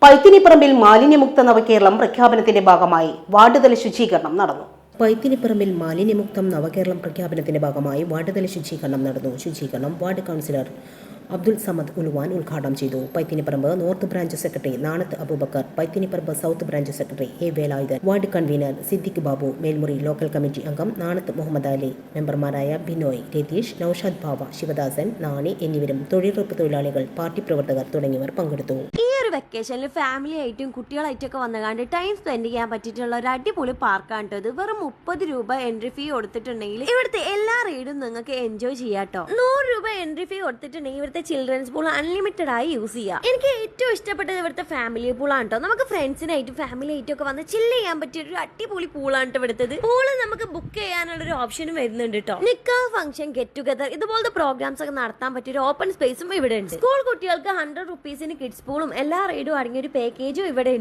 പൈത്തിനിപ്പറമ്പിൽ മാലിന്യമുക്ത നവകേരളം പ്രഖ്യാപനത്തിന്റെ ഭാഗമായി വാർഡുതല ശുചീകരണം നടന്നു. പൈത്തിനിപ്പറമ്പിൽ മാലിന്യമുക്തം നവകേരളം പ്രഖ്യാപനത്തിന്റെ ഭാഗമായി വാർഡുതല ശുചീകരണം നടന്നു. ശുചീകരണം വാർഡ് കൗൺസിലർ അബ്ദുൽ സമദ് ഉൽവാൻ ഉദ്ഘാടനം ചെയ്തു. Paithinipparamba north branch secretary Nanath Abubakar, Paithinipparamba south branch secretary A Velayudhan, ward convener Siddique Babu, Melmuri local committee അംഗം നാണത്ത് മുഹമ്മദ് അലി, മെമ്പർമാരായ ബിനോയ്, രതീഷ്, നൌഷാദ് ബാവ, ശിവദാസൻ, നാണി എന്നിവരും തൊഴിലുറപ്പ് തൊഴിലാളികൾ, പാർട്ടി പ്രവർത്തകർ തുടങ്ങിയവർ പങ്കെടുത്തു. ഈ ഒരു വെക്കേഷനിൽ ഫാമിലി ആയിട്ടും കുട്ടികളായിട്ടും ഒക്കെ വന്നുകൊണ്ട് ടൈം സ്പെൻഡ് ചെയ്യാൻ പറ്റിയിട്ടുള്ള ഒരു അടിപൊളി പാർക്കാണ് ഇത്. വെറും 30 രൂപ എൻട്രി ഫീ കൊടുത്തിട്ടുണ്ടെങ്കിൽ ഇവിടുത്തെ എല്ലാ റൈഡും നിങ്ങൾക്ക് എൻജോയ് ചെയ്യാട്ടോ. 100 രൂപ എൻട്രി ഫീ കൊടുത്തിട്ടുണ്ടെങ്കിൽ ഇവിടുത്തെ ചിൽഡ്രൻസ് പൂൾ അൺലിമിറ്റഡ് ആയി യൂസ് ചെയ്യാം. എനിക്ക് ഏറ്റവും ഇഷ്ടപ്പെട്ടത് ഇവിടുത്തെ ഫാമിലി പൂളാണ് കേട്ടോ. നമുക്ക് ഫ്രണ്ട്സിനായിട്ടും ഫാമിലി ആയിട്ടും ഒക്കെ വന്ന് ചില്ല് ചെയ്യാൻ പറ്റിയ ഒരു അടിപൊളി പൂളാണ് ഇവിടുത്തത്. പൂള് നമുക്ക് ബുക്ക് ചെയ്യാനുള്ള ഒരു ഓപ്ഷനും വരുന്നുണ്ട് കേട്ടോ. നിക്കാഹ് ഫംഗ്ഷൻ, ഗെറ്റ് ടുഗദർ ഇതുപോലത്തെ പ്രോഗ്രാംസ് ഒക്കെ നടത്താൻ പറ്റിയ ഒരു ഓപ്പൺ സ്പേസും ഇവിടെ ഉണ്ട്. സ്കൂൾ കുട്ടികൾക്ക് 100 റുപ്പീസിന് കിഡ്സ് പൂളും എല്ലാ റൈഡും അടങ്ങിയ ഒരു പാക്കേജും ഇവിടെ ഉണ്ട്.